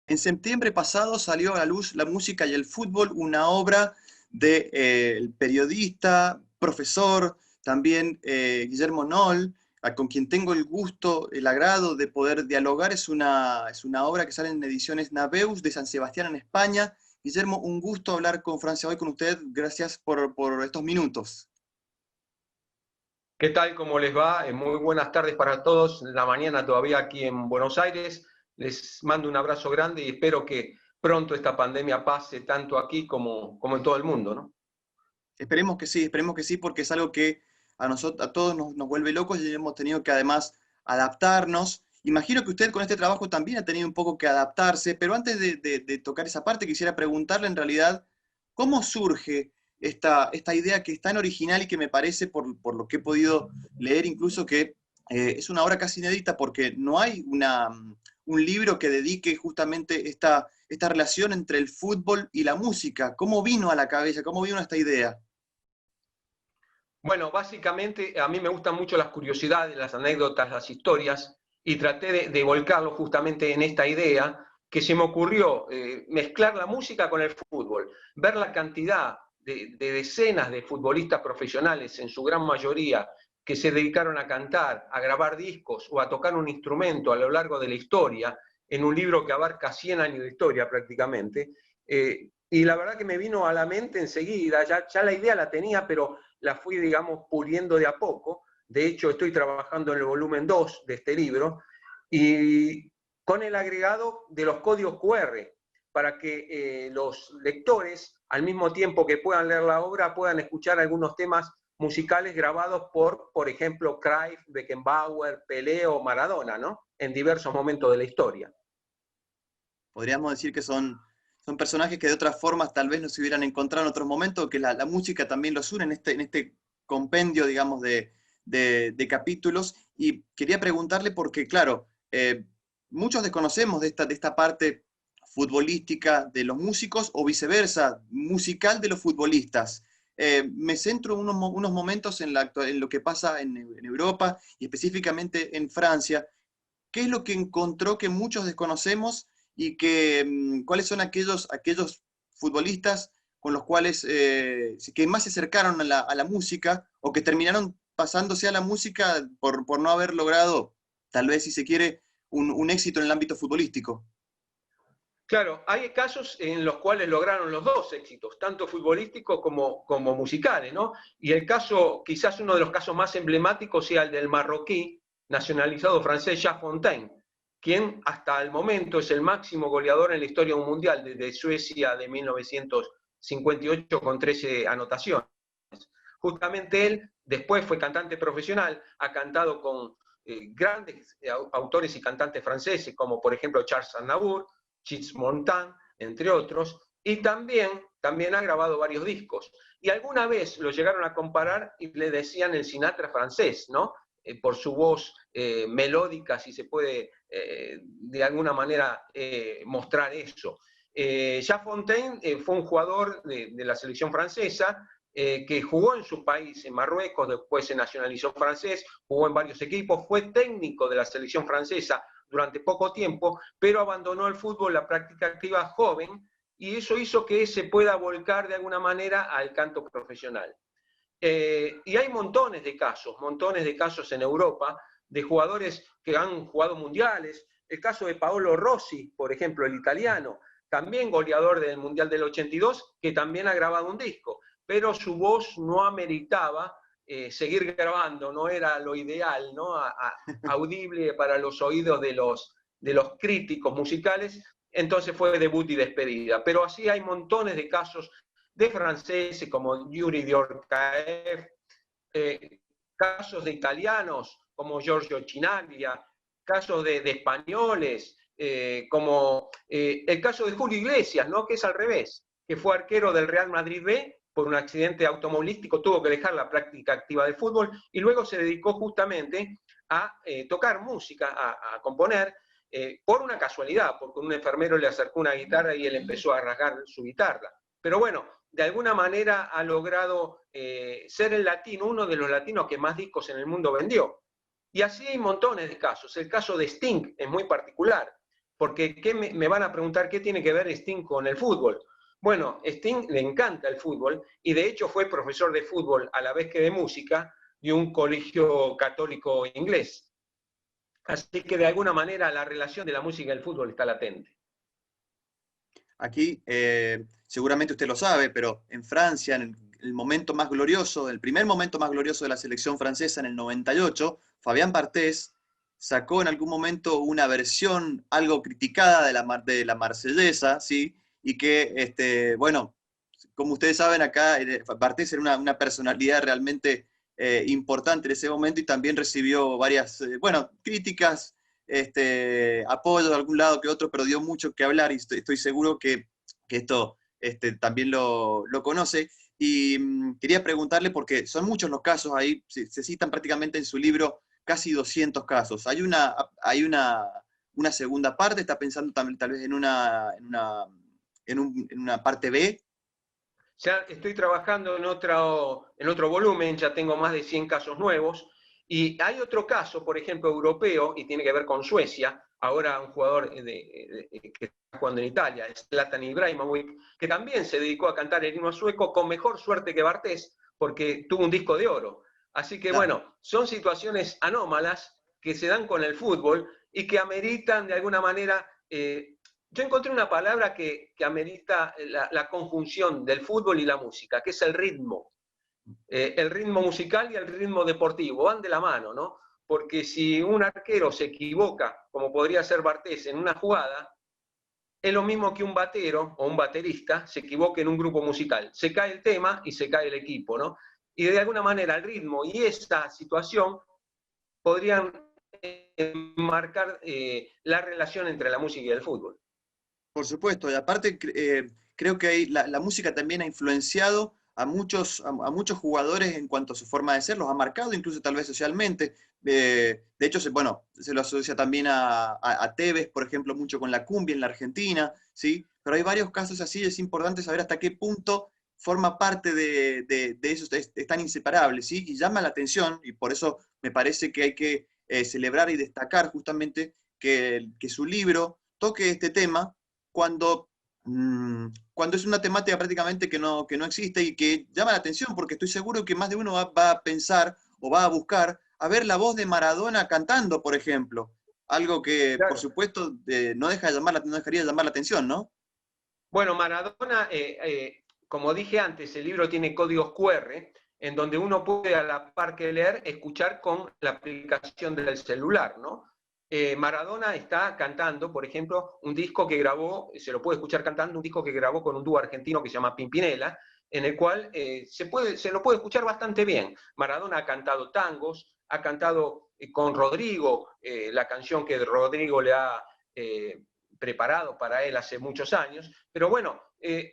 En septiembre pasado salió a la luz La música y el fútbol, una obra del periodista, profesor, también Guillermo Noll, con quien tengo el gusto, el agrado de poder dialogar. Es una obra que sale en ediciones Naveus de San Sebastián en España. Guillermo, un gusto hablar con Francia hoy con usted. Gracias por estos minutos. ¿Qué tal? ¿Cómo les va? Muy buenas tardes para todos. La mañana todavía aquí en Buenos Aires. Les mando un abrazo grande y espero que pronto esta pandemia pase tanto aquí como en todo el mundo, ¿no? Esperemos que sí, porque es algo que a todos nos vuelve locos y hemos tenido que además adaptarnos. Imagino que usted con este trabajo también ha tenido un poco que adaptarse, pero antes de tocar esa parte quisiera preguntarle en realidad, ¿cómo surge esta idea que es tan original y que me parece, por lo que he podido leer incluso, que es una obra casi inédita porque no hay un libro que dedique justamente esta relación entre el fútbol y la música? ¿Cómo vino a la cabeza? ¿Cómo vino a esta idea? Bueno, básicamente a mí me gustan mucho las curiosidades, las anécdotas, las historias, y traté de volcarlo justamente en esta idea que se me ocurrió, mezclar la música con el fútbol, ver la cantidad de decenas de futbolistas profesionales, en su gran mayoría, que se dedicaron a cantar, a grabar discos o a tocar un instrumento a lo largo de la historia, en un libro que abarca 100 años de historia prácticamente. Y la verdad que me vino a la mente enseguida, ya la idea la tenía, pero la fui, digamos, puliendo de a poco. De hecho, estoy trabajando en el volumen 2 de este libro y con el agregado de los códigos QR para que los lectores, al mismo tiempo que puedan leer la obra, puedan escuchar algunos temas musicales grabados por ejemplo, Cruyff, Beckenbauer, Pelé o Maradona, ¿no? En diversos momentos de la historia. Podríamos decir que son personajes que de otras formas tal vez no se hubieran encontrado en otros momentos, que la música también los une en este compendio, digamos, de capítulos. Y quería preguntarle porque, claro, muchos desconocemos de esta parte futbolística de los músicos o viceversa, musical de los futbolistas. Me centro unos momentos en lo que pasa en Europa y específicamente en Francia. ¿Qué es lo que encontró que muchos desconocemos y cuáles son aquellos futbolistas con los cuales que más se acercaron a la música o que terminaron pasándose a la música por no haber logrado, tal vez si se quiere, un éxito en el ámbito futbolístico? Claro, hay casos en los cuales lograron los dos éxitos, tanto futbolísticos como musicales, ¿no? Y el caso, quizás uno de los casos más emblemáticos sea el del marroquí nacionalizado francés Jacques Fontaine, quien hasta el momento es el máximo goleador en la historia de un mundial desde Suecia de 1958 con 13 anotaciones. Justamente él después fue cantante profesional, ha cantado con grandes autores y cantantes franceses, como por ejemplo Charles Aznavour, Chits Montan, entre otros, y también ha grabado varios discos. Y alguna vez lo llegaron a comparar y le decían el Sinatra francés, ¿no? Por su voz melódica, si se puede de alguna manera mostrar eso. Jacques Fontaine fue un jugador de la selección francesa, que jugó en su país, en Marruecos, después se nacionalizó francés, jugó en varios equipos, fue técnico de la selección francesa durante poco tiempo, pero abandonó el fútbol, la práctica activa joven, y eso hizo que se pueda volcar de alguna manera al canto profesional. Y hay montones de casos en Europa de jugadores que han jugado mundiales. El caso de Paolo Rossi, por ejemplo, el italiano, también goleador del Mundial del 82, que también ha grabado un disco, pero su voz no ameritaba seguir grabando, no era lo ideal, ¿no? Audible para los oídos de los críticos musicales, entonces fue debut y despedida. Pero así hay montones de casos de franceses como Yuri Diorcaeff, casos de italianos como Giorgio Chinaglia, casos de españoles, como el caso de Julio Iglesias, ¿no? Que es al revés, que fue arquero del Real Madrid B, por un accidente automovilístico tuvo que dejar la práctica activa del fútbol y luego se dedicó justamente a tocar música, a componer, por una casualidad, porque un enfermero le acercó una guitarra y él empezó a rasgar su guitarra. Pero bueno, de alguna manera ha logrado ser el latino, uno de los latinos que más discos en el mundo vendió. Y así hay montones de casos. El caso de Sting es muy particular. porque me van a preguntar qué tiene que ver Sting con el fútbol. Bueno, Sting le encanta el fútbol y de hecho fue profesor de fútbol a la vez que de música de un colegio católico inglés. Así que de alguna manera la relación de la música y el fútbol está latente. Aquí, seguramente usted lo sabe, pero en Francia, en el momento más glorioso, el primer momento más glorioso de la selección francesa en el 98, Fabián Barthez sacó en algún momento una versión algo criticada de la Marsellesa, ¿sí? Y que, bueno, como ustedes saben acá, Barthez era una personalidad realmente importante en ese momento y también recibió varias, bueno, críticas, apoyo de algún lado que otro, pero dio mucho que hablar y estoy seguro que esto también lo conoce. Y quería preguntarle, porque son muchos los casos ahí, se citan prácticamente en su libro casi 200 casos. ¿Hay una segunda parte? ¿Está pensando también tal vez en una parte B? Ya estoy trabajando en otro volumen, ya tengo más de 100 casos nuevos. Y hay otro caso, por ejemplo, europeo, y tiene que ver con Suecia. Ahora un jugador que está jugando en Italia, Zlatan Ibrahimovic, que también se dedicó a cantar el himno sueco con mejor suerte que Bartés, porque tuvo un disco de oro. Así que Claro. bueno, son situaciones anómalas que se dan con el fútbol y que ameritan de alguna manera yo encontré una palabra que amerita la conjunción del fútbol y la música, que es el ritmo. El ritmo musical y el ritmo deportivo van de la mano, ¿no? Porque si un arquero se equivoca, como podría ser Bartés en una jugada, es lo mismo que un batero o un baterista se equivoque en un grupo musical. Se cae el tema y se cae el equipo, ¿no? Y de alguna manera el ritmo y esta situación podrían marcar la relación entre la música y el fútbol. Por supuesto, y aparte creo que la música también ha influenciado a muchos jugadores en cuanto a su forma de ser, los ha marcado incluso tal vez socialmente. De hecho, bueno, se lo asocia también a Tevez, por ejemplo, mucho con la cumbia en la Argentina, ¿sí? Pero hay varios casos así, es importante saber hasta qué punto forma parte de eso, es tan inseparable, ¿sí? Y llama la atención, y por eso me parece que hay que celebrar y destacar justamente que su libro toque este tema cuando, cuando es una temática prácticamente que no existe y que llama la atención, porque estoy seguro que más de uno va a pensar o va a buscar a ver la voz de Maradona cantando, por ejemplo. Algo que, por Claro. supuesto, no dejaría de llamar la atención, ¿no? Bueno, Maradona, como dije antes, el libro tiene códigos QR en donde uno puede a la par que leer, escuchar con la aplicación del celular, ¿no? Maradona está cantando, por ejemplo, un disco que grabó, se lo puede escuchar cantando, un disco que grabó con un dúo argentino que se llama Pimpinela, en el cual se lo puede escuchar bastante bien. Maradona ha cantado tangos, ha cantado con Rodrigo, la canción que Rodrigo le ha preparado para él hace muchos años, pero bueno,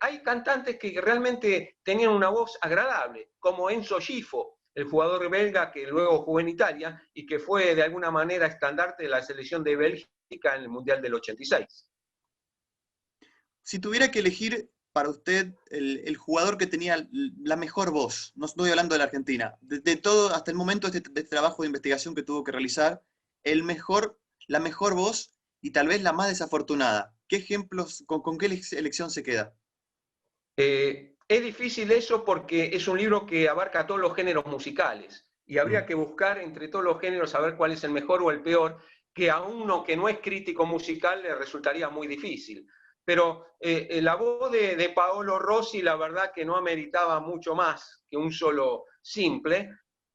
hay cantantes que realmente tenían una voz agradable, como Enzo Gifo, el jugador belga que luego jugó en Italia y que fue de alguna manera estandarte de la selección de Bélgica en el Mundial del 86. Si tuviera que elegir para usted el jugador que tenía la mejor voz, no estoy hablando de la Argentina, de todo hasta el momento de este trabajo de investigación que tuvo que realizar, la mejor voz y tal vez la más desafortunada, ¿qué ejemplos, con qué elección se queda? Es difícil eso porque es un libro que abarca todos los géneros musicales y habría que buscar entre todos los géneros a ver cuál es el mejor o el peor, que a uno que no es crítico musical le resultaría muy difícil. Pero la voz de Paolo Rossi, la verdad que no ameritaba mucho más que un solo simple.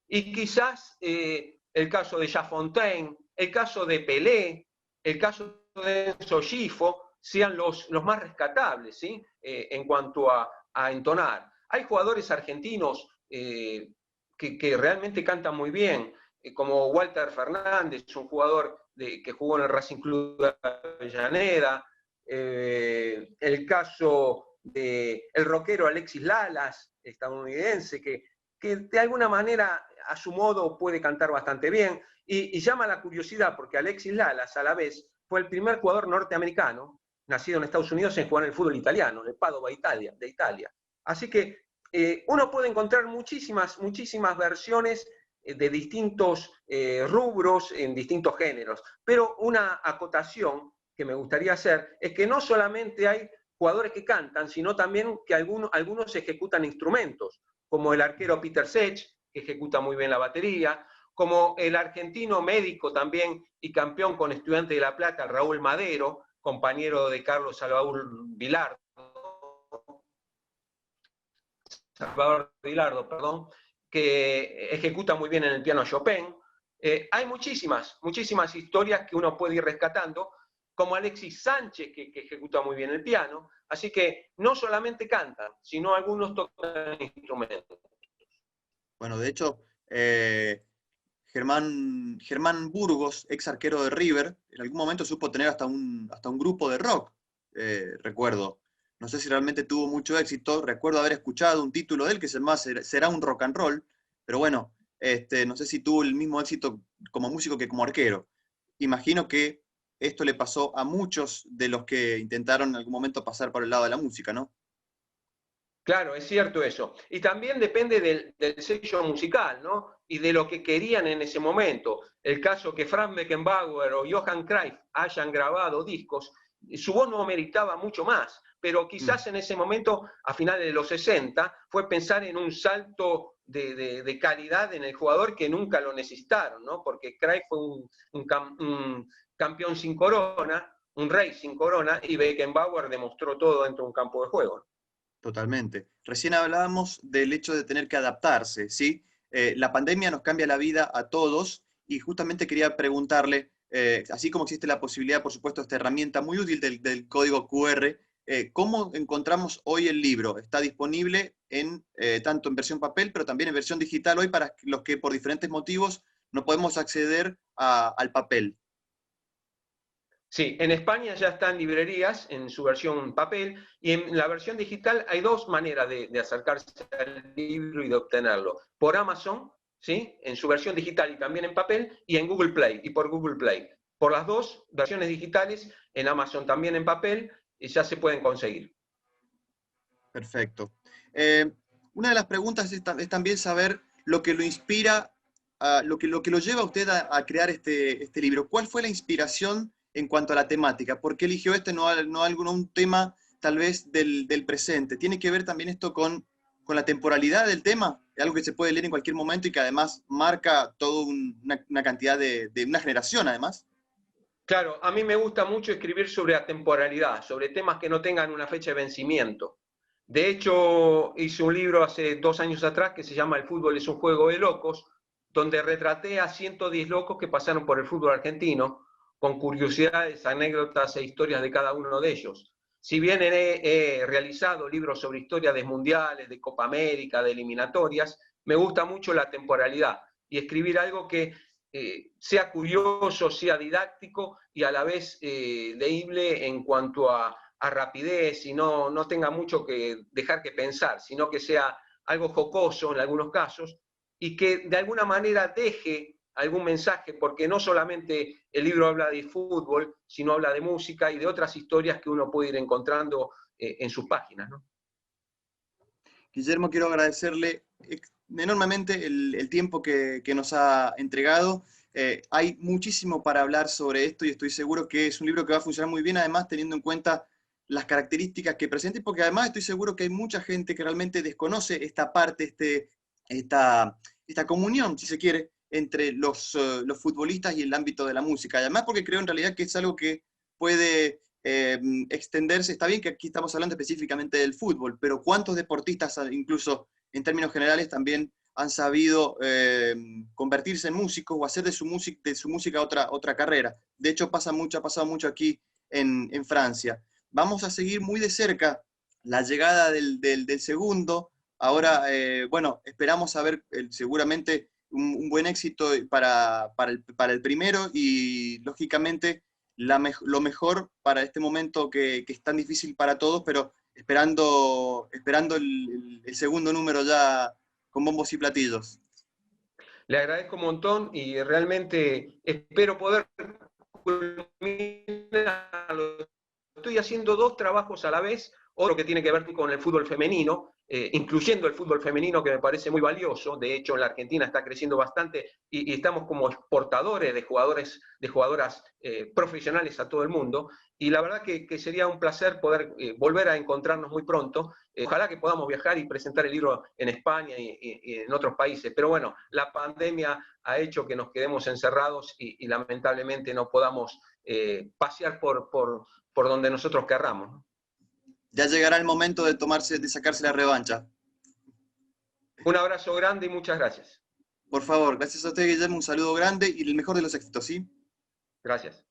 Y quizás el caso de Jafontaine, el caso de Pelé, el caso de Enzo Gifo, sean los más rescatables, ¿sí? En cuanto a entonar. Hay jugadores argentinos que realmente cantan muy bien, como Walter Fernández, un jugador que jugó en el Racing Club de Avellaneda, el caso del rockero Alexis Lalas, estadounidense, que de alguna manera a su modo puede cantar bastante bien, y llama la curiosidad porque Alexis Lalas a la vez fue el primer jugador norteamericano nacido en Estados Unidos en jugar en el fútbol italiano, en el Padova de Italia. Así que uno puede encontrar muchísimas versiones de distintos rubros en distintos géneros, pero una acotación que me gustaría hacer es que no solamente hay jugadores que cantan, sino también que algunos ejecutan instrumentos, como el arquero Peter Sech, que ejecuta muy bien la batería, como el argentino médico también y campeón con Estudiantes de La Plata, Raúl Madero, compañero de Carlos Salvador Vilardo, perdón, que ejecuta muy bien en el piano Chopin. Hay muchísimas historias que uno puede ir rescatando, como Alexis Sánchez, que ejecuta muy bien el piano. Así que no solamente cantan, sino algunos tocan instrumentos. Bueno, de hecho, Germán Burgos, ex arquero de River, en algún momento supo tener hasta un grupo de rock, recuerdo. No sé si realmente tuvo mucho éxito. Recuerdo haber escuchado un título de él que se llama Será un rock and roll, pero bueno, no sé si tuvo el mismo éxito como músico que como arquero. Imagino que esto le pasó a muchos de los que intentaron en algún momento pasar por el lado de la música, ¿no? Claro, es cierto eso. Y también depende del sello musical, ¿no? Y de lo que querían en ese momento. El caso que Franz Beckenbauer o Johann Cruyff hayan grabado discos, su voz no meritaba mucho más, pero quizás en ese momento, a finales de los 60, fue pensar en un salto de calidad en el jugador que nunca lo necesitaron, ¿no? Porque Cruyff fue un campeón sin corona, un rey sin corona, y Beckenbauer demostró todo dentro de un campo de juego. Totalmente. Recién hablábamos del hecho de tener que adaptarse, ¿sí? La pandemia nos cambia la vida a todos y justamente quería preguntarle, así como existe la posibilidad, por supuesto, esta herramienta muy útil del código QR, ¿cómo encontramos hoy el libro? ¿Está disponible tanto en versión papel, pero también en versión digital hoy para los que por diferentes motivos no podemos acceder al papel? Sí, en España ya está en librerías en su versión papel y en la versión digital hay dos maneras de acercarse al libro y de obtenerlo. Por Amazon, ¿sí? En su versión digital y también en papel, y en Google Play y por Google Play. Por las dos versiones digitales, en Amazon también en papel, ya se pueden conseguir. Perfecto. Una de las preguntas es también saber lo que lo inspira, lo que lo lleva a usted a crear este libro. ¿Cuál fue la inspiración en cuanto a la temática? ¿Por qué eligió un tema tal vez del presente? ¿Tiene que ver también esto con la temporalidad del tema? Es algo que se puede leer en cualquier momento y que además marca toda una cantidad de una generación, además. Claro, a mí me gusta mucho escribir sobre atemporalidad, sobre temas que no tengan una fecha de vencimiento. De hecho, hice un libro hace 2 años atrás que se llama El fútbol es un juego de locos, donde retraté a 110 locos que pasaron por el fútbol argentino, con curiosidades, anécdotas e historias de cada uno de ellos. Si bien he realizado libros sobre historias de mundiales, de Copa América, de eliminatorias, me gusta mucho la temporalidad y escribir algo que sea curioso, sea didáctico y a la vez leíble en cuanto a rapidez y no tenga mucho que dejar que pensar, sino que sea algo jocoso en algunos casos y que de alguna manera deje algún mensaje, porque no solamente el libro habla de fútbol, sino habla de música y de otras historias que uno puede ir encontrando en sus páginas, ¿no? Guillermo, quiero agradecerle enormemente el tiempo que nos ha entregado. Hay muchísimo para hablar sobre esto y estoy seguro que es un libro que va a funcionar muy bien, además teniendo en cuenta las características que presenta, porque además estoy seguro que hay mucha gente que realmente desconoce esta parte, esta comunión, si se quiere, entre los futbolistas y el ámbito de la música. Además porque creo en realidad que es algo que puede extenderse. Está bien que aquí estamos hablando específicamente del fútbol, pero ¿cuántos deportistas, incluso en términos generales, también han sabido convertirse en músicos o hacer de su música otra carrera? De hecho, ha pasado mucho aquí en Francia. Vamos a seguir muy de cerca la llegada del segundo. Ahora, bueno, esperamos a ver seguramente un buen éxito para el primero y, lógicamente, lo mejor para este momento que es tan difícil para todos, pero esperando el segundo número ya con bombos y platillos. Le agradezco un montón y realmente espero poder culminarlo. Estoy haciendo 2 trabajos a la vez, otro que tiene que ver con el fútbol femenino, incluyendo el fútbol femenino, que me parece muy valioso. De hecho, en la Argentina está creciendo bastante y estamos como exportadores de jugadoras profesionales a todo el mundo. Y la verdad que sería un placer poder volver a encontrarnos muy pronto. Ojalá que podamos viajar y presentar el libro en España y en otros países. Pero bueno, la pandemia ha hecho que nos quedemos encerrados y lamentablemente no podamos pasear por donde nosotros querramos. Ya llegará el momento de sacarse la revancha. Un abrazo grande y muchas gracias. Por favor, gracias a usted, Guillermo, un saludo grande y el mejor de los éxitos, ¿sí? Gracias.